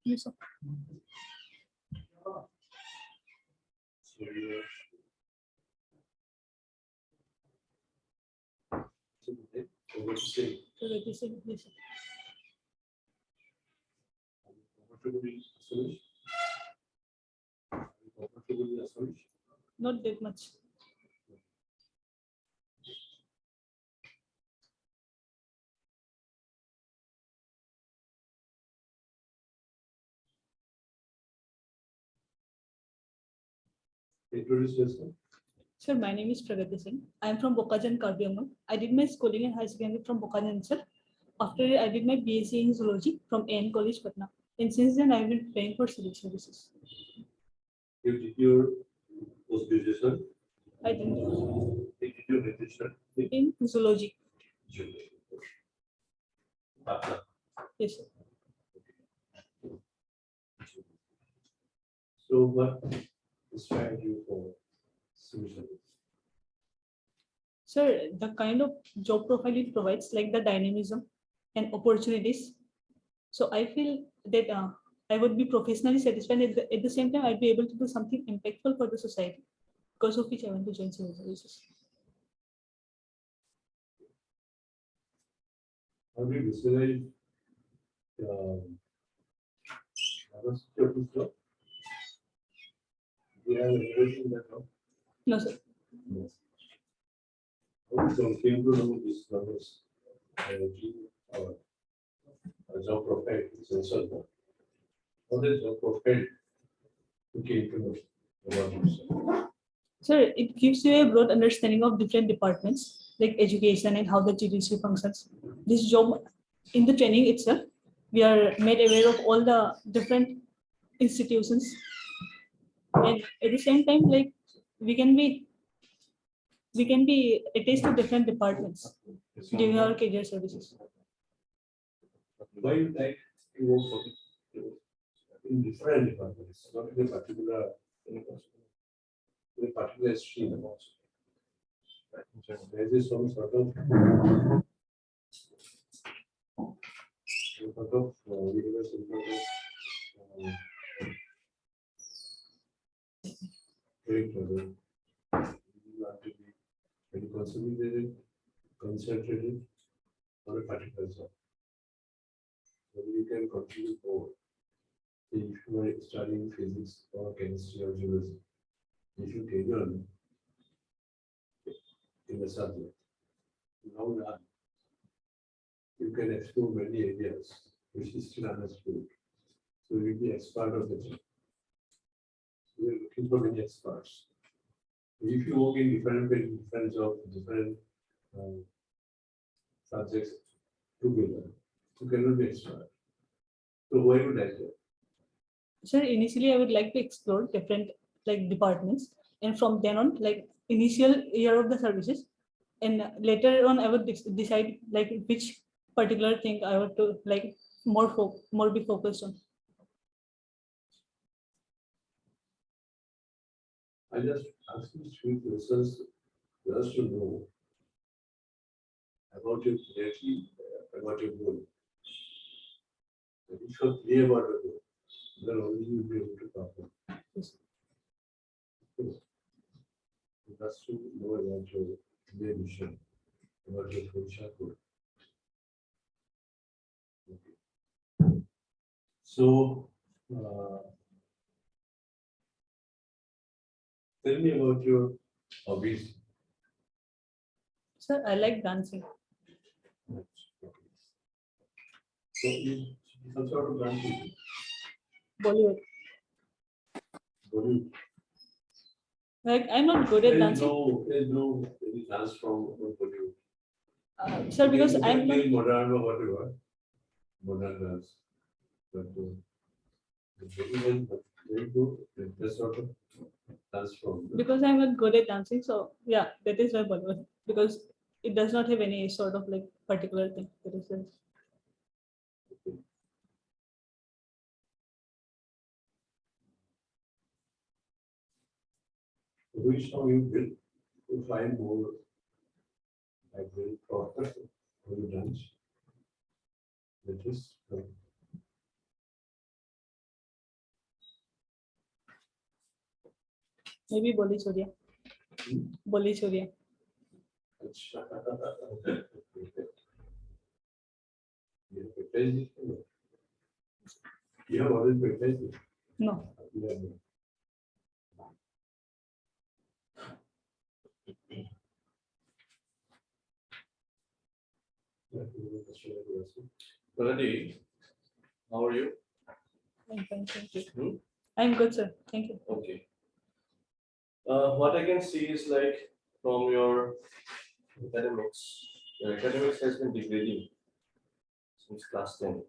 Yes, sir. Pragati Singh, yes, sir. Not that much. Introduce yourself. Sir, my name is Pragati Singh. I am from Bokajan, Karbi. I did my schooling and high secondary from Bokajan, sir. After I did my BSc in Zoology from AN College, Patna. And since then, I've been training for civil services. You did your post-graduation. I did You did your graduation in Zoology. Patna. Yes, sir. So what inspired you for civil service? Sir, the kind of job profile it provides, like the dynamism and opportunities. So I feel that I would be professionally satisfied. At the same time, I'd be able to do something impactful for the society, because of which I want to join civil services. How do you visualize your job? Do you have everything in that job? No, sir. Yes. So came to know these numbers, job profile is also. What is job profile? You came to know about yourself. Sir, it gives you a broad understanding of different departments like education and how the judiciary functions. This job, in the training itself, we are made aware of all the different institutions, and at the same time, like we can be attached to different departments during our career services. Why you like to work for in different departments, not in a particular stream also. There is some sort of universal you have to be very concentrated on a particular job. So you can continue forward. If you are studying physics or chemistry or geology, if you carry on in the subject, now you can explore many areas which is still understood. So you will be expert of the job. We are looking for many experts. If you work in different jobs, different subjects together, you cannot be expert. So why would I do? Sir, initially I would like to explore different like departments, and from then on, like initial year of the services, and later on I would decide like which particular thing I would to like more be focused on. I just ask you three questions just to know about your clarity, about your goal. If you're clear about your goal, then only you'll be able to perform. Yes. Just to know about your clear mission, about your future goal. Okay. So, tell me about your hobbies. Sir, I like dancing. So, some sort of dancing. Bollywood. Bollywood. Like I'm not good at dancing. There's no any dance from Bollywood. Sir, because I'm not modern or whatever, modern dance. But very good. That's sort of dance from. Because I'm not good at dancing, so yeah, that is why Bollywood, because it does not have any sort of like particular thing. That is why. Which song you will find more have very proper evidence. That is maybe Boli Choria. Boli Choria. You have already prepared it. No. Yeah. Pragati, how are you? I'm fine, thank you. Hmm? I'm good, sir. Thank you. Okay. What I can see is like from your academics has been degrading since class 10.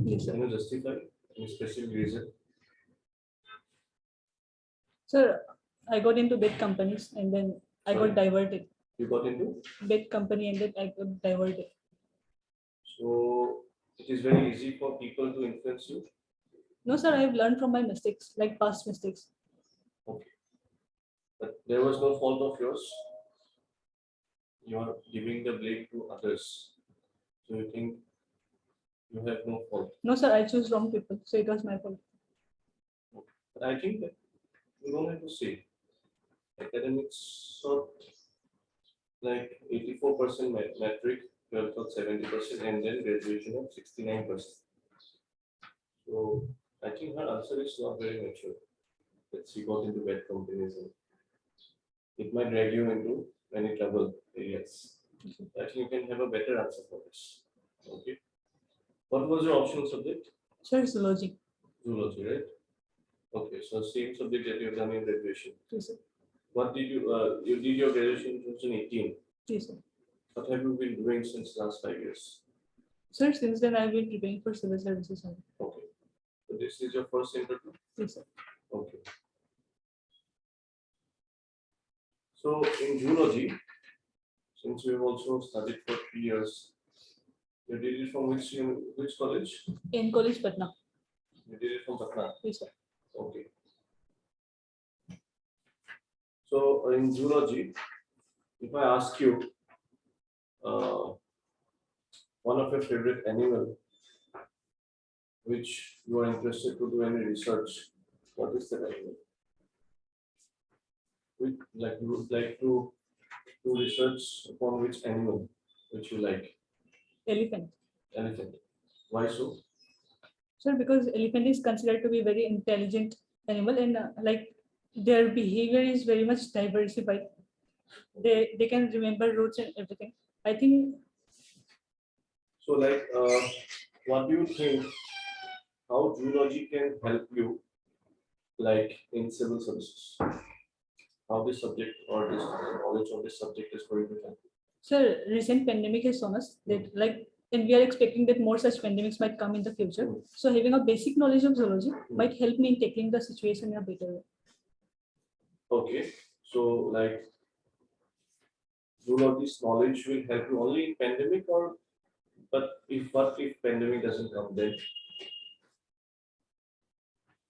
Yes, sir. Can you justify any specific reason? Sir, I got into big companies and then I Sorry? got diverted. You got into? Big company and then I got diverted. So it is very easy for people to influence you. No, sir, I've learned from my mistakes, like past mistakes. Okay. But there was no fault of yours. You are giving the blame to others. So you think you have no fault. No, sir, I chose wrong people, so it was my fault. But I think that you don't have to say. Academics sort like 84% metric, 12th of 70%, and then graduation of 69%. So I think her answer is not very mature. That she got into bad companies and it might drag you into many trouble areas. I think you can have a better answer for this. Okay. What was your optional subject? Sir, Zoology. Zoology, right? Okay, so same subject that you have done in graduation. Yes, sir. What did you did your graduation in 2018? Yes, sir. What have you been doing since last 5 years? Sir, since then I've been preparing for civil services. Only. Okay. So this is your first interview? Yes, sir. Okay. So in zoology, since you have also studied for 3 years, you did it from which college? In college Patna. You did it from Patna. Yes, sir. Okay. So in zoology, if I ask you one of your favorite animal, which you are interested to do any research, what is that animal? You would like to do research upon which animal, which you like? Elephant. Elephant. Why so? Sir, because elephant is considered to be very intelligent animal and like their behavior is very much diversified. They can remember routes and everything. I think. So like, what do you think, how zoology can help you like in civil services? How this subject or this knowledge of this subject is going to help you? Sir, recent pandemic has shown us that like, and we are expecting that more such pandemics might come in the future. So having a basic knowledge of zoology might help me in tackling the situation in a better way. Okay, so like zoology's knowledge will help you only in pandemic, or but what if pandemic doesn't come then?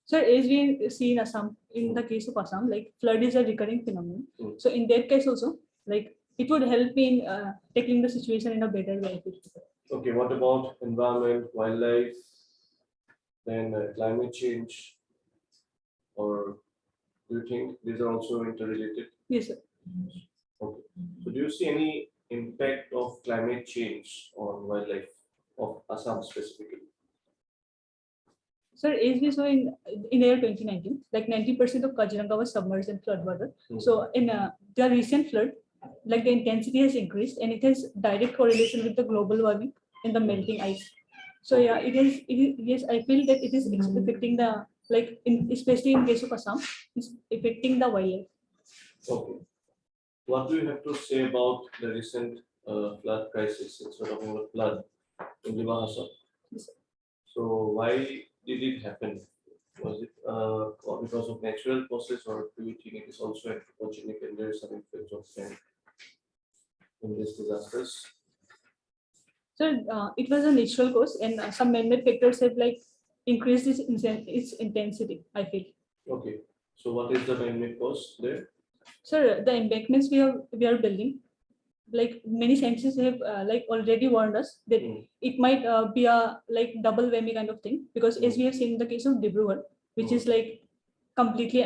Sir, as we see in Assam, in the case of Assam, like flood is a recurring phenomenon. So in that case also, like it would help me in tackling the situation in a better way. Okay, what about environment, wildlife, then climate change, or do you think these are also interrelated? Yes, sir. Okay. So do you see any impact of climate change on wildlife of Assam specifically? Sir, as we saw in the year 2019, like 90% of Kaziranga was submerged in flood water. So in the recent flood, like the intensity has increased and it has direct correlation with the global warming and the melting ice. So yeah, it is yes, I feel that it is affecting the like especially in case of Assam, it's affecting the wildlife. Okay. What do you have to say about the recent flood crisis? Since we're talking about flood in Assam. Yes, So why did it happen? Was it or because of natural process, or do you think it is also anthropogenic and there is some influence of man in these disasters? So it was a natural cause, and some man-made factors have like increased its intensity, I feel. Okay. So what is the man-made cause there? Sir, the embankments we are building, like many scientists have like already warned us that it might be a like double whammy kind of thing, because as we have seen in the case of Dibrugarh, which is like completely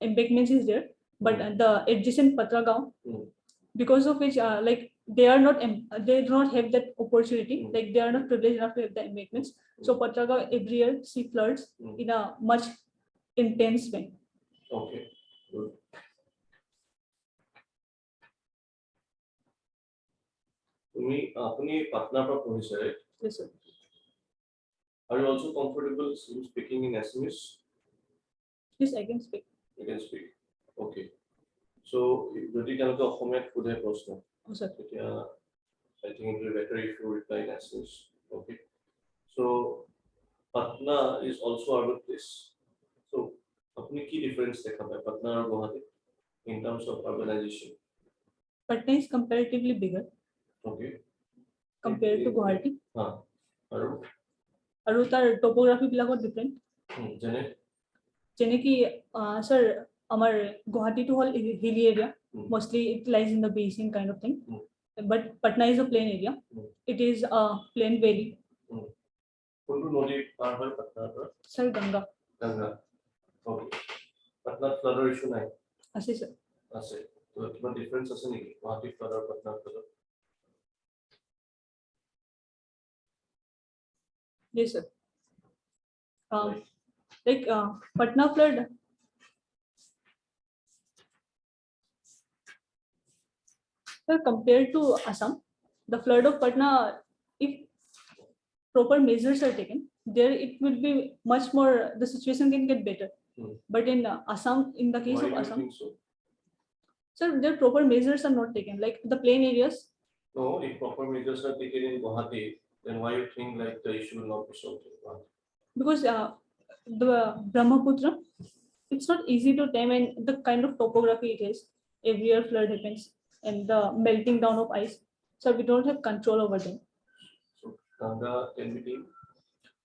embankments is there, but the adjacent Patragaon, because of which like they are not they do not have that opportunity, like they are not privileged enough to have the embankments. So Patragaon every year see floods in a much intense way. Okay, good. Apni Patna pa पहुंचे, right? Yes, sir. Are you also comfortable speaking in Assamese? Yes, I can speak. You can speak. Okay. So, যদি কেন তো অসমীয়াত সোধে প্ৰশ্ন, Oh, sir. তেতিয়া I think it will be better if you reply in Assamese. Okay. So, Patna is also urban place. So, apni ki difference dekha hai Patna and Guwahati in terms of urbanization? Patna is comparatively bigger Okay. compared to Guwahati. আৰু তাৰ topography বিলাকত different. যেনে কি sir আমাৰ গুৱাহাটীটো হ'ল hilly area, mostly it lies in the basin kind of thing, but Patna is a plain area. It is a plain valley. কোনটো নদী পাৰ হয় পাটনাৰ পৰা? Sir, Ganga. Ganga. Okay. Patna flood issue নাই? আছে sir. আছে. তো কিবা difference আছে নেকি গুৱাহাটী flood আৰু Patna flood? Yes, sir. Like Patna flood, sir, compared to Assam, the flood of Patna, if proper measures are taken, there it will be much more, the situation can get better. But in Assam, in the case Why of do you Assam, think so? sir, their proper measures are not taken, like the plain areas. No, if proper measures are taken in Guwahati, then why you think like the issue will not be solved in Guwahati? Because the Brahmaputra, it's not easy to tame, and the kind of topography it is, every year flood happens, and the melting down of ice, so we don't have control over them. So Ganga can be tamed?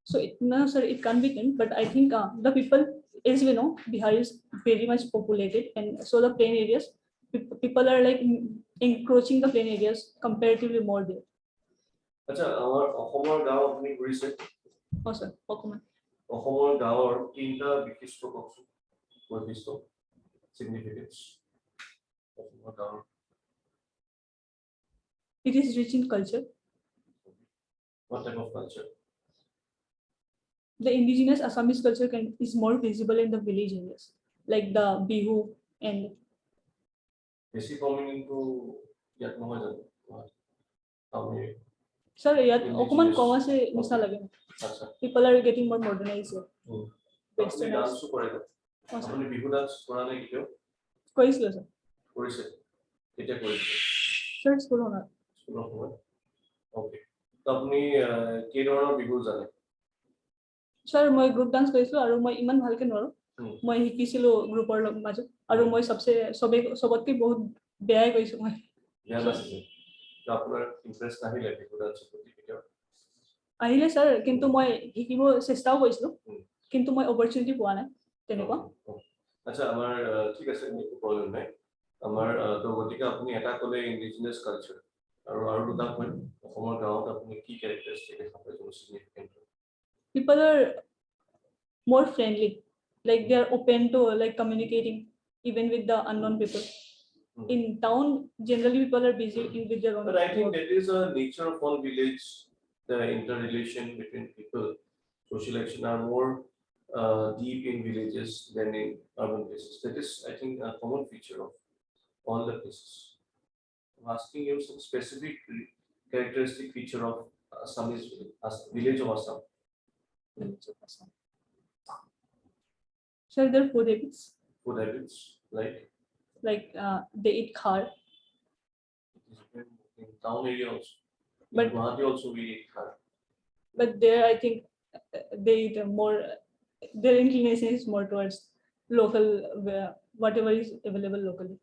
So no, sir, it can't be tamed, but I think the people, as we know, Bihar is very much populated, and so the plain areas, people are like encroaching the plain areas comparatively more there. আচ্ছা, আমার অসমৰ গাঁও আপুনি ঘূৰিছে? Oh, sir, অকমান. অসমৰ গাঁৱৰ তিনটা বিশিষ্ট কওকচোন, বৈশিষ্ট্য, significance অসমৰ গাঁৱৰ। It is rich in culture. What type of culture? The indigenous Assamese culture is more visible in the village areas, like the Bihu and. বেছি coming into ইয়াত নহয় জানো? আমি Sir, yet অকমান কম আছে নিচিনা লাগে। আচ্ছা। People are getting more modernized. আপুনি ডান্সও কৰে ন? আপুনি বিহু ডান্স কৰা নাই কেতিয়াও? কৰিছিলো sir। কৰিছে? কেতিয়া কৰিছে? Sir, স্কুল হনা। স্কুলৰ সময়ত। Okay. তো আপুনি কি ধৰণৰ বিহু জানে? Sir, মই গ্ৰুপ ডান্স কৰিছিলো আৰু মই ইমান ভালকে নোৱাৰো। মই শিকিছিলো গ্ৰুপৰ মাজত আৰু মই সবতকে বহুত বেয়াই কৰিছো মই। বেয়া নাছিল? তো আপোনাৰ ইন্টাৰেষ্ট নাহিলে বিহু ডান্সৰ প্ৰতি কেতিয়াও? আহিলে sir, কিন্তু মই শিকিব চেষ্টাও কৰিছিলো, কিন্তু মই অপৰচুনিটি পোৱা নাই তেনেকুৱা। আচ্ছা, আমাৰ ঠিক আছে, একো প্ৰবলেম নাই। আমাৰ তো গতিকে আপুনি এটা ক'লে ইন্ডিজিনাস কালচাৰ আৰু দুটা পইণ্ট অসমৰ গাঁৱত আপুনি কি ক্যাৰেক্টাৰিষ্টিক দেখা পায় যোন significant? People are more friendly, like they are open to like communicating even with the unknown people. In town, generally people are busy with their own. But I think that is a nature of all village. The interrelation between people, social action are more deep in villages than in urban places. That is, I think, a common feature of all the places. I'm asking you some specific characteristic feature of Assamese village of Assam. Sure, their food habits. Food habits, like they eat khar. In town area also. But in Guwahati also we eat khar. But there, I think they eat more. Their inclination is more towards local, whatever is available locally.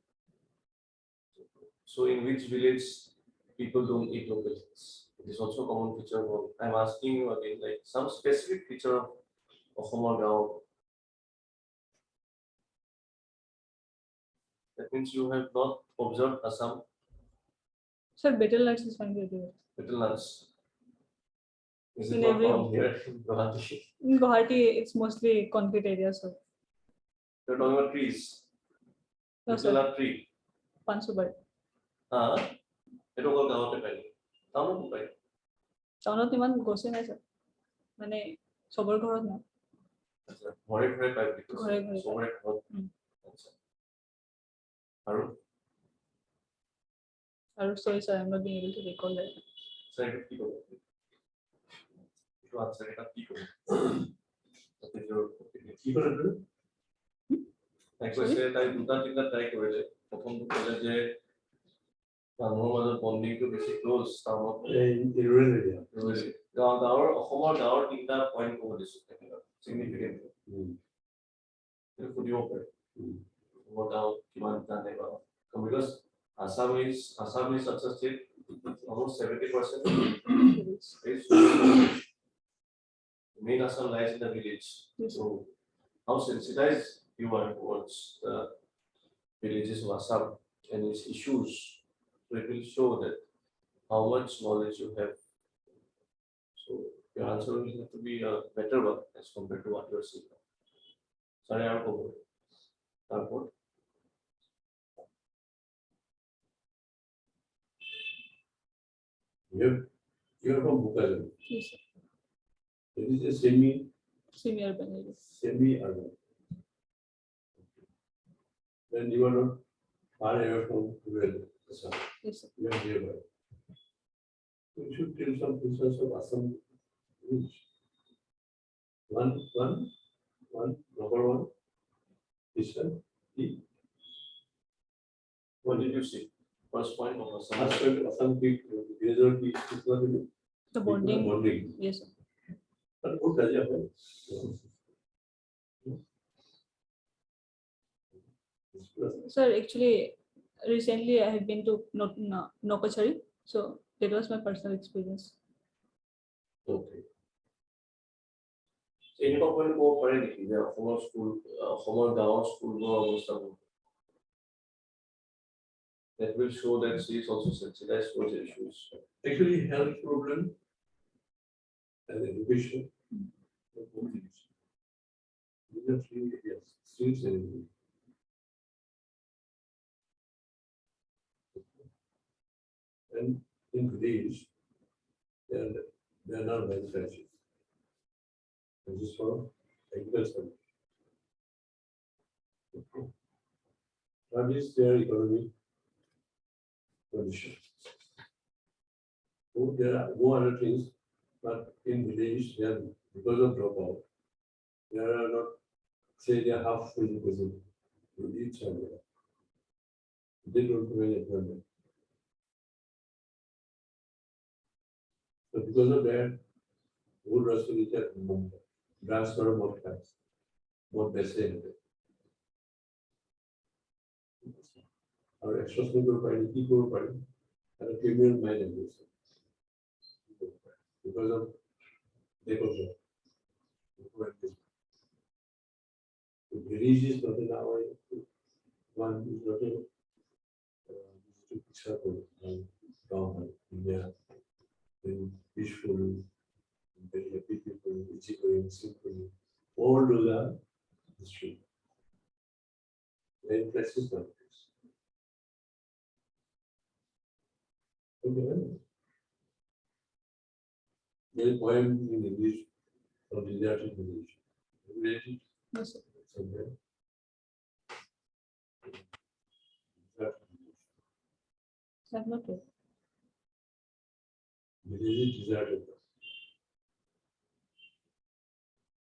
So, in which village people don't eat local things? It is also a common feature. I'm asking you again, like some specific feature of Assam Gao. That means you have not observed Assam. Sir, betel nuts is fine everywhere. Little nuts. Is it In not every- found here in Pragati? In Guwahati, it's mostly concrete area, so You're talking about trees. no, Little sir. nut tree. Pansubar. Itu kalau gaote paই. Taunot paই. টাউনত ইমান গছে নাই sir, মানে সবৰ ঘৰত নাই। আচ্ছা, ঘৰে ঘৰে পাই বুলি কৈছে। ঘৰে ঘৰে পাই। চবৰে ঘৰত। আচ্ছা। আৰু আৰু sorry sir, I'm not being able to recall that. Sir এটা কি করব? একটু আনসার এটা কি করব? আপনি কি করে দেবেন? এক কৈছে তাই দুটা তিনটা ট্রাই কৰিলে। প্ৰথম ক'লে যে মানুহৰ মাজত বন্ডিংটো বেছি ক্লোজ টাউনত rural area. গাঁৱৰ অসমৰ গাঁৱৰ তিনটা পইণ্ট ক'ব দিছো চিগনিফিকেণ্ট এইটো সুধিব পাৰে অসমৰ গাঁৱত কিমান জানে বা because Assam is such a state almost 70% is main Assam lies in the village. So how sensitized you are towards the villages of Assam and its issues, so it will show that how much knowledge you have. So your answer will have to be a better one as compared to what you are saying. Sorry, I will go. You are from Bukharan. Yes, sir. It is a Semi-urban area. semi-urban. Then you are not far away from rural Assam. Yes, sir. You are nearby. So you should tell some features of Assam village. Number one, feature. What did you say? First point of Assam. Assam people, The bonding. bonding. Yes, sir. But what does it happen? Sir, actually, recently I have been to Nokachari, so that was my personal experience. Okay. এনেকুৱা point ক'ব পাৰে নেকি যে অসমৰ গাঁৱৰ স্কুলবোৰৰ অৱস্থা that will show that she is also sensitized towards issues. Actually, health problem and education. These are three areas. Streets and education. And in village, they are not manufactured. This is for agriculture. What is their economic condition? So there are no other things, but in village, they are, because of dropout, there are not, say they are half full person to each other. They don't have any employment. So because of that, old Russell is at transfer more tax, more percent. Our extra school party, people party, and a criminal mind because of deposit. The village is not in our one is not in government, India, very peaceful, very happy people, easygoing, simple. All those are history. Very precious countries. Okay. There is a poem in English from India to village. Related Yes, sir. somewhere. I have not read. Village is deserted.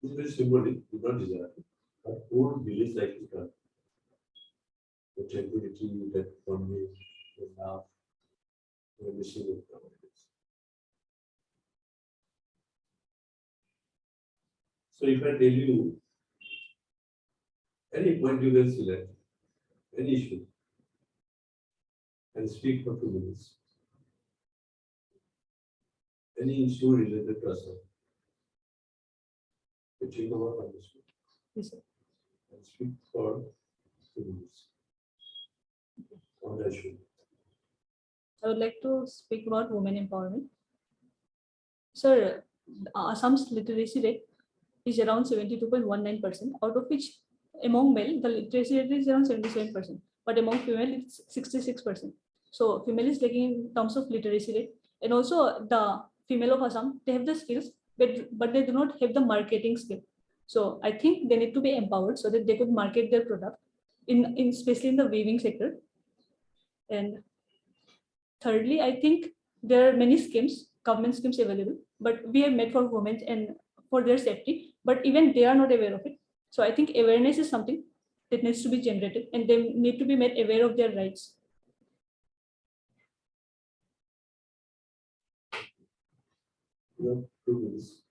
It's very symbolic, it's not deserted. But old village like it are. The tranquility, that bonding, the love, the mission of communities. So if I tell you any point you can select, any issue, and speak for 2 minutes. Any issue related to us, think about on this one. Yes, sir. And speak for 2 minutes. On that issue. I would like to speak about women empowerment. Sir, Assam's literacy rate is around 72.19%, out of which among male, the literacy rate is around 77%, but among female, it's 66%. So female is lagging in terms of literacy rate. And also the female of Assam, they have the skills, but they do not have the marketing skill. So I think they need to be empowered so that they could market their product in especially in the weaving sector. And thirdly, I think there are many schemes, government schemes available, but we are made for women and for their safety, but even they are not aware of it. So I think awareness is something that needs to be generated and they need to be made aware of their rights. You know, 2 minutes.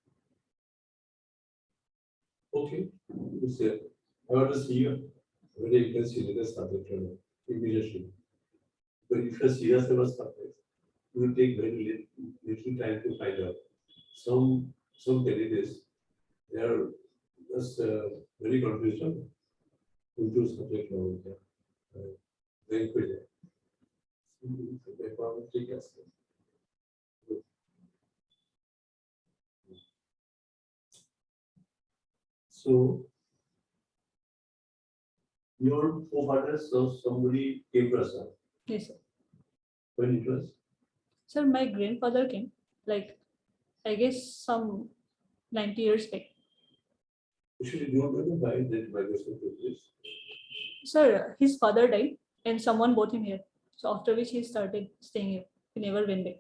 Okay, you say, I want to see you. Whether you can see the subject or not, immediately. But if you're serious about subject, it will take very little time to find out. Some candidates, they are just very confused into subject or very quick. They probably take us. So your forefathers, so somebody came to Assam. Yes, sir. When it was? Sir, my grandfather came, like, I guess some 90 years back. Actually, you don't know why that migration took place. Sir, his father died and someone brought him here. So after which he started staying here. He never went back.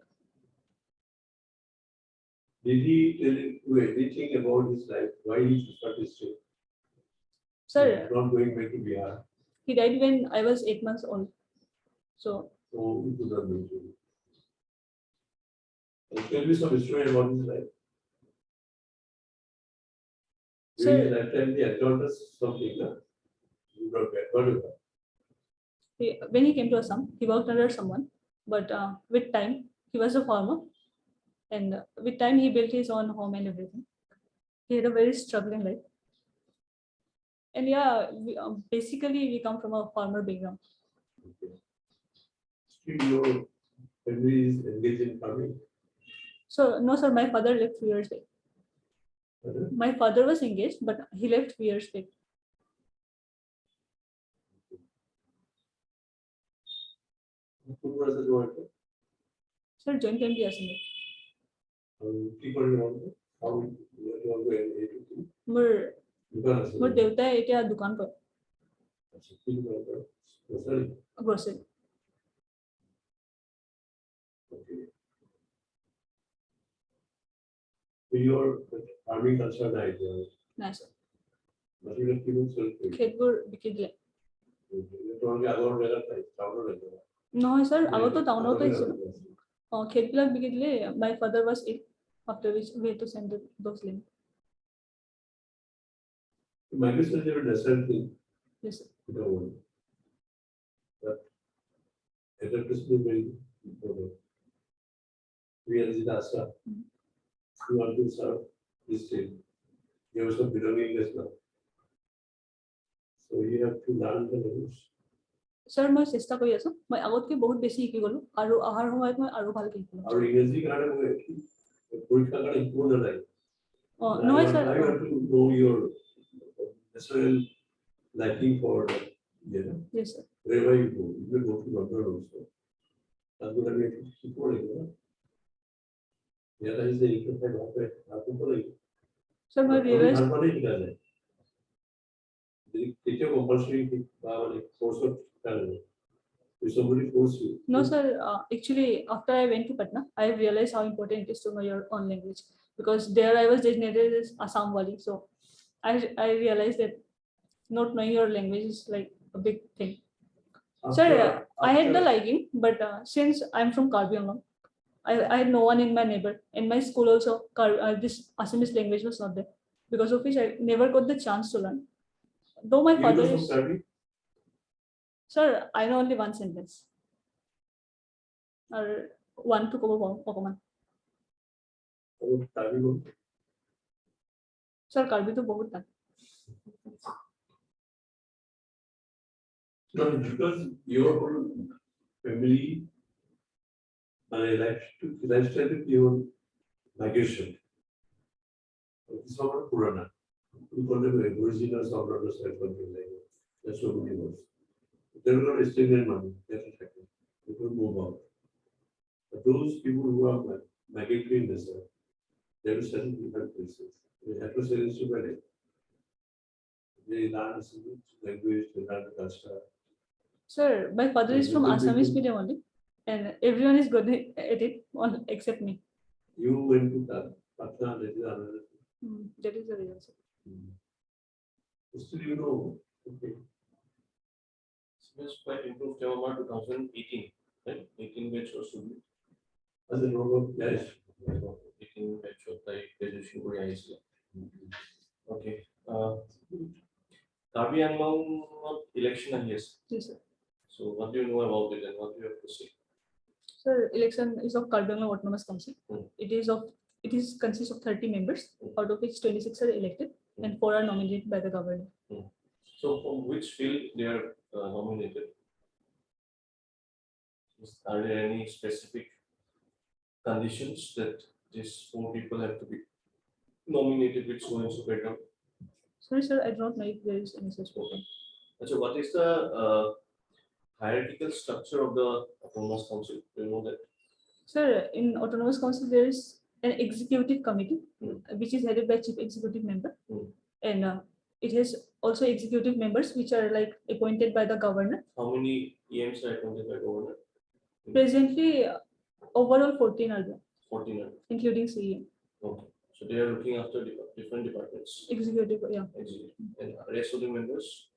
Did he tell you anything about his life? Why he started staying? Sir, Not going back to Bihar. he died when I was 8 months old. So So it was not mentioned. Tell me some story about his life. During his lifetime, he encountered something. You brought back. What is that? when he came to Assam, he worked under someone, but with time, he was a farmer. And with time, he built his own home and everything. He had a very struggling life. And yeah, basically, we come from a farmer background. Okay. Still, your family is engaged in farming. So, no, sir, my father left 2 years back. My father was engaged, but he left 2 years back. Who was the daughter? Sir, joint family Assam. People remember how you want to end it. मोर देवता एटा दुकान पर grocery. Okay. So your farming concern idea. नाही sir. But you have given self. खेतবোৰ বিকি দিলে. তোমালোকে আগৰ জেগাত নাই, টাউনত আহিবা। নহয় sir, আগতো টাউনতে আছিল. খেতবিলাক বিকি দিলে. My father was ill, after which we had to send those land. Migration is a necessary thing. Yes sir. But adaptation is very important. We are in Assam. You want to serve this state. You have some belongingness now. So you have to learn the language. Sir, মই চেষ্টা কৰি আছো. মই আগতকৈ বহুত বেছি শিকি গলো আৰু অহাৰ সময়ত মই আৰু ভালকৈ শিকিলো. আৰু ইংৰাজী কাৰণে মই পৰীক্ষা কাৰণে শিকিব নালাগে. নহয় sir. I want to know your natural liking for that. Yes sir. Wherever you go, you will go to London also. That's what I mean. Keep on it. Yeah, that is the interest of it. Sir, my realized. Teacher compulsory force of talent. If somebody force you. No sir, actually after I went to Patna, I realized how important it is to know your own language, because there I was designated as Assam Wali. So I realized that not knowing your language is like a big thing. Sir, I had the liking, but since I'm from Karbi, I had no one in my neighbor. In my school also, this Assamese language was not there, because of which I never got the chance to learn. Though my father is. Sir, I know only one sentence. Or one to Pokemon. Sir, Karbi to bahut tha. No, because your whole family lifestyle pure migration. This is not Purana. We call them originals or something like that. That's what we was. They will not stay their money. That's a fact. People move out. But those people who are migratory in this, they will settle in different places. They have to settle to better. They learn language, they learn the culture. Sir, my father is from Assamese medium only, and everyone is good at it, except me. You went to Patna, that is another. That is the reason, sir. Still, you know, okay. It's quite improved November 2018, right? 18 batch or so. As a normal, yes. 18 batch of the graduation for ISL. Okay. Karbi Anglong election, yes. Yes, sir. So what do you know about it and what do you have to say? Sir, election is of Karbi Anglong Autonomous Council. It is consists of 30 members, out of which 26 are elected and 4 are nominated by the government. So from which field they are nominated? Are there any specific conditions that these 4 people have to be nominated with so and so background? Sorry, sir, I do not know if there is any such program. So what is the hierarchical structure of the Autonomous Council? Do you know that? Sir, in Autonomous Council, there is an executive committee, which is headed by chief executive member. And it has also executive members, which are like appointed by the governor. How many EMs are appointed by governor? Presently, overall 14 are there, 14 are. including CE. Okay. So they are looking after different departments. Executive, yeah. Executive. And rest of the members?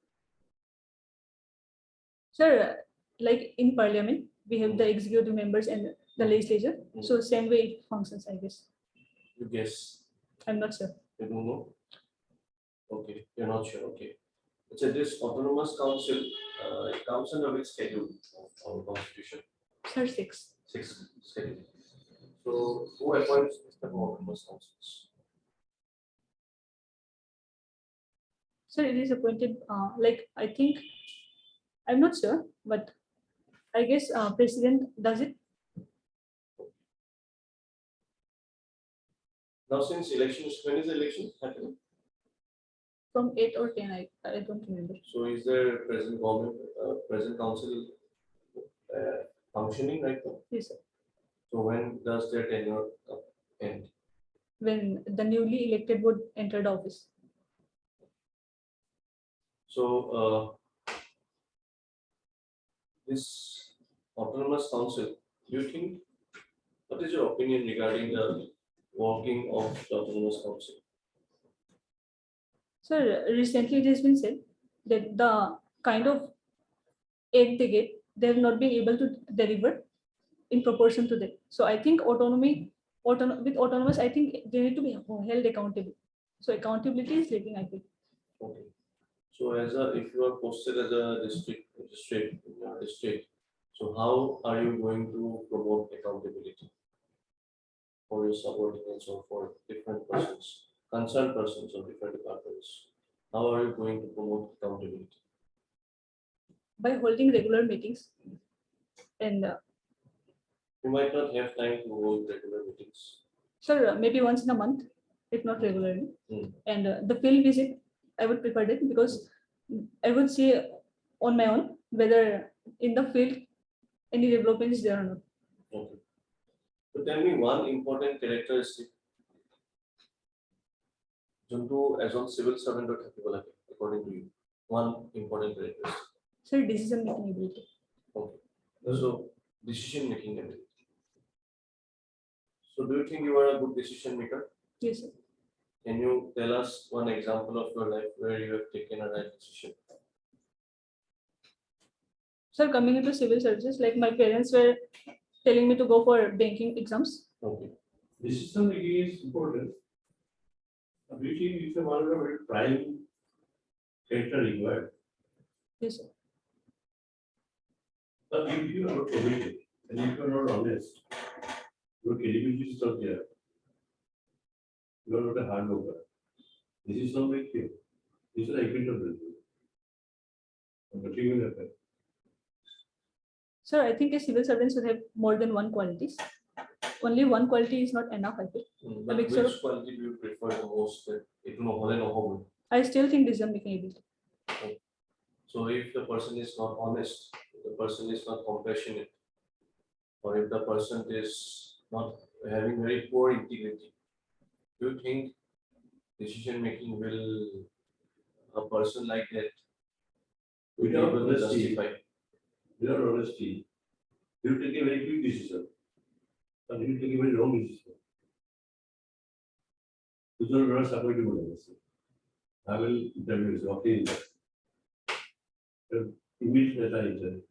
Sir, like in parliament, we have the executive members and the legislature. So same way it functions, I guess. You guess? I'm not sure. You don't know? Okay, you're not sure. Okay. So this Autonomous Council comes under which schedule of our constitution? Sir, 6. 6 schedule. So who appoints the Autonomous Councils? Sir, it is appointed, like I think, I'm not sure, but I guess president does it. Now since elections, when is the election happening? From 8 or 10, I don't remember. So is there present government, present council functioning right now? Yes, sir. So when does their tenure end? When the newly elected would enter the office. So this Autonomous Council, do you think, what is your opinion regarding the working of the Autonomous Council? Sir, recently it has been said that the kind of aid they get, they have not been able to deliver in proportion to that. So I think with autonomous, I think they need to be held accountable. So accountability is lacking, I think. Okay. So if you are posted as a district magistrate in your district, so how are you going to promote accountability for your subordinates or for different persons, concerned persons of different departments? How are you going to promote accountability? By holding regular meetings and You might not have time to hold regular meetings. sir, maybe once in a month, if not regularly. And the field visit, I would prefer that because I would see on my own whether in the field any development is there or not. Okay. So tell me one important characteristic Juntu as on civil servant or capable according to you. One important characteristic. Sir, decision making ability. Okay. So decision making ability. So do you think you are a good decision maker? Yes, sir. Can you tell us one example of your life where you have taken a right decision? Sir, coming into civil services, like my parents were telling me to go for banking exams. Okay. Decision making is important. Ability is one of the very prime character required. Yes, sir. But if you are not committed and if you are not honest, your credibility is not there. You are not a hard worker. This is not like you. This is a agreement of the nothing will happen. Sir, I think a civil servant should have more than one qualities. Only one quality is not enough, I think. But big which sort of- quality do you prefer the most? That it no hole no hole. I still think decision making ability. So if the person is not honest, if the person is not compassionate, or if the person is not having very poor integrity, do you think decision making will a person like that will be Without able to honesty, justify? without honesty, you take a very quick decision, and you take a very wrong decision. You don't know somebody to I will interview you. Okay. Immediately that I interview.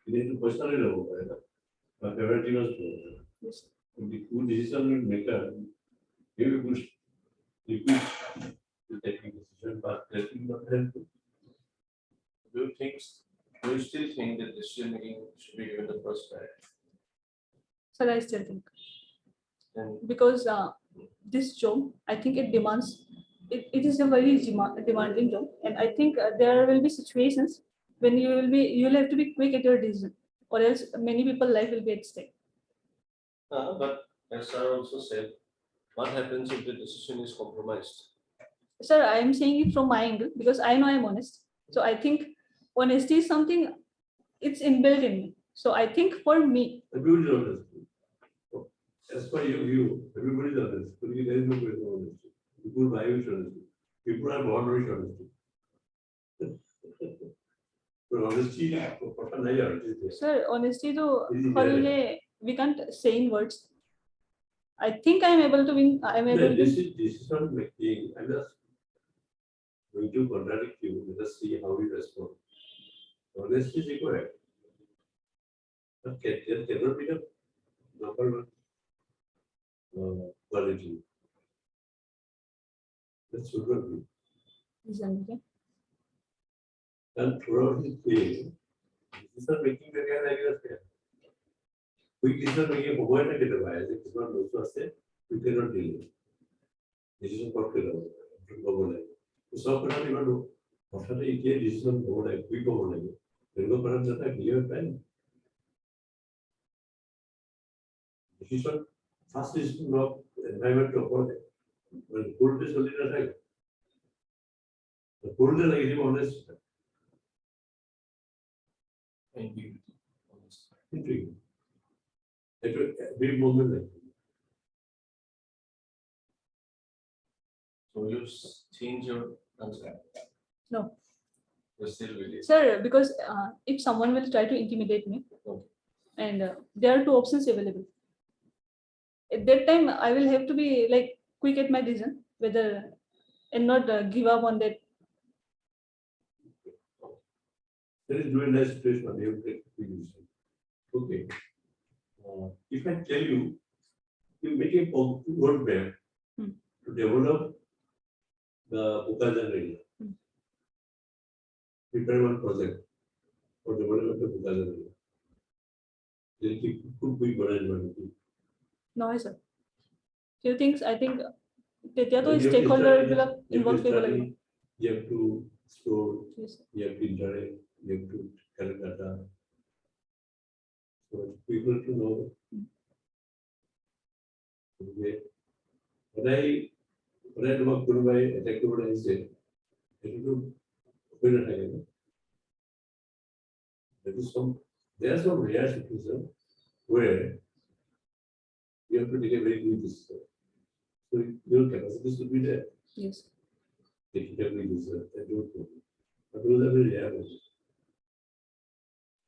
You need to personally know. My favorite was Yes. the good decision maker. You push. You push. You taking decision, but that will not help. Do you think? Do you still think that decision making should be given the first priority? Sir, I still think. And Because this job, I think it demands, it is a very demanding job. And I think there will be situations when you'll have to be quick at your decision, or else many people's life will be at stake. but as I also said, what happens if the decision is compromised? Sir, I am saying it from my angle because I know I'm honest. So I think honesty is something, it's inbuilt in me. So I think for me, Everybody is honest. As per your view, everybody is honest. But there is no question of honesty. People buy with honesty. People are born with honesty. But honesty, sir, honesty though, Is it we can't say in words. I think I'm able to win. I'm able this to. is not making. I'm just going to contradict you. Let us see how you respond. Honesty is required. But there cannot be the number one quality. That should not be. Okay. And throughout his pay, this is not making the guy like that. We is not making a point at the bias. It is not also say you cannot deal with. This is a popular. So, for example, you what are the decision board? I quick over like there go perhaps that I clear pen. This is what first decision of environment to afford it. When pulled this only the time. The pulled the like honest. And be honest. Intriguing. It will be moment like. So you change your answer. No, You're still with it. sir, because if someone will try to intimidate me, Okay. and there are two options available. At that time, I will have to be like quick at my decision, whether and not give up on that. There is dual nice situation you have to take the decision. Okay. If I tell you, you make a roadmap to develop the Bukazan area. Prepare one project for development of Bukazan area. Then keep could be management. No, sir. Few things I think there Then are you have to stakeholder study, will involve people. study, you have to store, Yes, sir. you have to interact, you have to collect data. So people to know. Okay. When I do a Kurubai attack what I say, it will open it again. There are some rare situations where you have to take a very good decision. So your capacity should be there. Yes. Take it every decision. But those are very rare.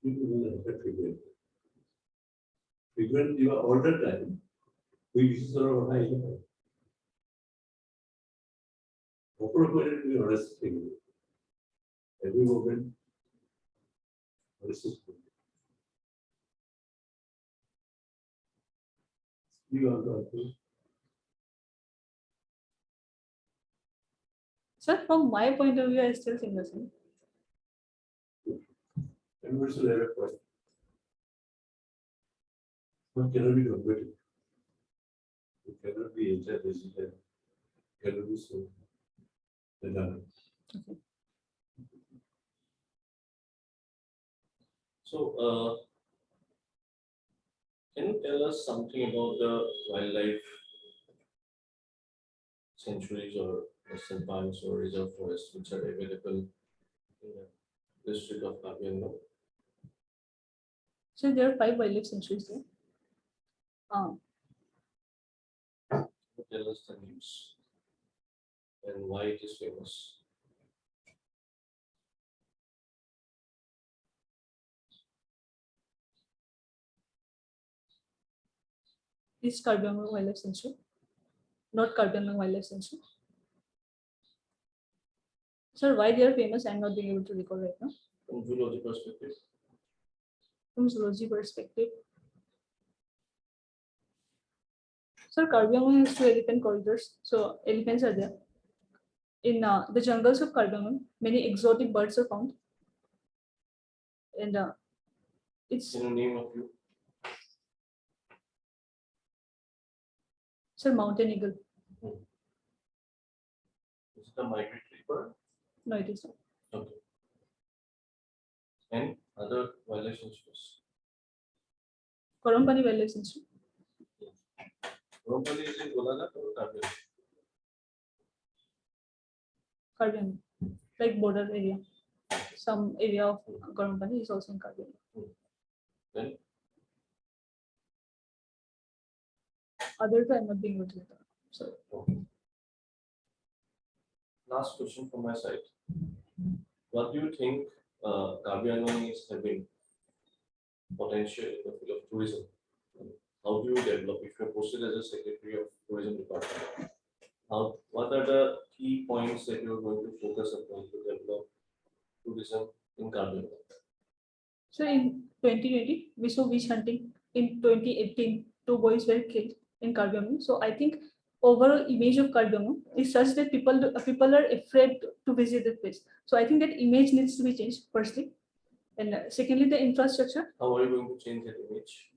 People will have frequent. Frequent, you are all the time. We decisions are high. Appropriate to be honest thing. Every moment, honest is good. You are the Sir, from my point of view, I still think the same. everybody should have a point. What cannot be done? It cannot be interdisciplinary. Cannot be so. Can you tell us something about the wildlife sanctuaries or national parks or reserve forests which are available in the district of Karbi? So there are 5 wildlife sanctuaries there. Tell us the names and why it is famous. Is Karbi Wildlife Sanctuary, not Karbi Wildlife Sanctuary. Sir, why they are famous? I'm not being able to recall right now. From zoology perspective. From zoology perspective. Sir, Karbi has 2 elephant corridors, so elephants are there. In the jungles of Karbi, many exotic birds are found, and it's. Can you name a few? Sir, mountain eagle. Is it a migratory bird? No, it is not. Okay. And other wildlife sanctuaries? Korompani Wildlife Sanctuary. Korompani is in Golaghat or Karbi? Karbi, like border area. Some area of Korompani is also in Karbi. Then Other than I'm not being able to recall. So. okay. Last question from my side. What do you think Karbi is having potential in the field of tourism? How do you develop if you're posted as a secretary of tourism department? What are the key points that you're going to focus upon to develop tourism in Karbi? So in 2020, we saw witch hunting. In 2018, 2 boys were killed in Karbi. So I think overall image of Karbi is such that people are afraid to visit the place. So I think that image needs to be changed firstly, and secondly the infrastructure. How are you going to change that image?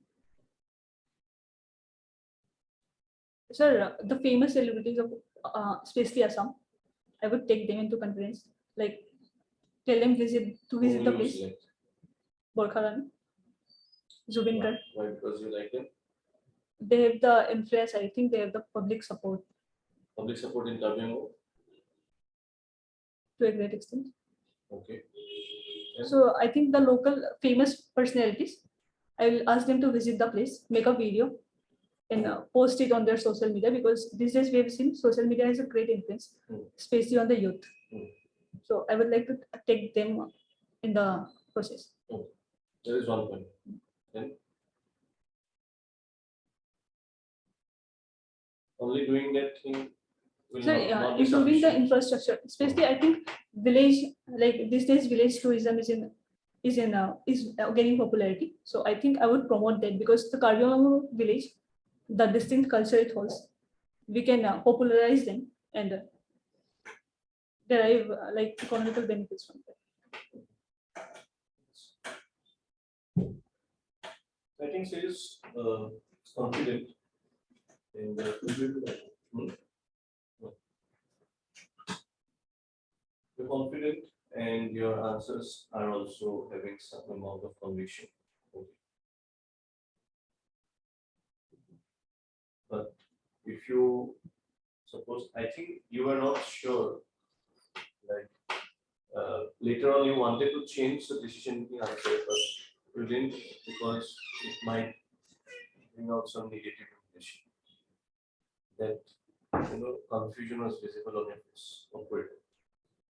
Sir, the famous celebrities of especially Assam, I would take them into conference, like tell them to visit the place. Borkharan, Zubin Garg. Why? Because you like them? They have the influence. I think they have the public support. Public support in Karbi? To a great extent. Okay. Yeah. So I think the local famous personalities, I will ask them to visit the place, make a video, and post it on their social media, because these days we have seen social media has a great influence, especially on the youth. So I would like to take them in the process. There is one point. Then only doing that thing. Sir, improving the infrastructure, especially I think village, like these days village tourism is gaining popularity. So I think I would promote that, because the Karbi village, the distinct culture it holds, we can popularize them and derive like economical benefits from that. I think she is confident in the you're confident and your answers are also having some amount of conviction. Okay. But if you suppose, I think you are not sure, like later on you wanted to change the decision making answer, but you didn't, because it might bring out some negative impression. That confusion was visible on your face.